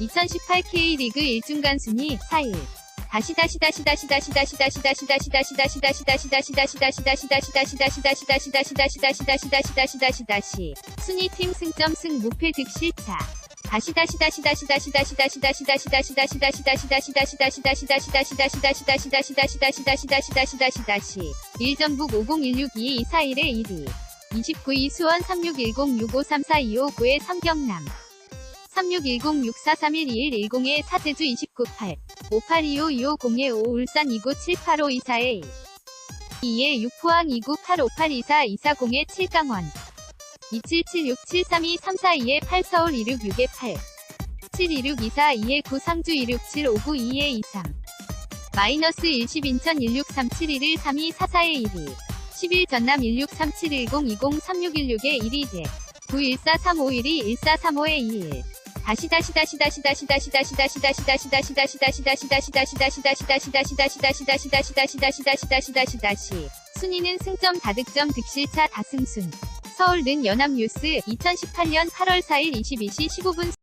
2018 K리그 1중간 순위 4일. 순위팀 승점 승 무패 득실차. 일전북 50162241의 1위. 29위 수원 361065342559의 성경남. 361064312110의 사제주 298. 58252502의 울산 29785224의 2의 6포항 2985824240의 7강원. 27767323422의 8 서울 266의 8. 7262422의 9 상주 267592의 23. 마이너스 10 인천 16371을 3244의 1위. 11 전남 1637102036116의 1위 대. 914351이 1435의 21. 순위는 승점 다득점 득실차 다승순. 서울는 연합뉴스 2018년 8월 4일 22시 15분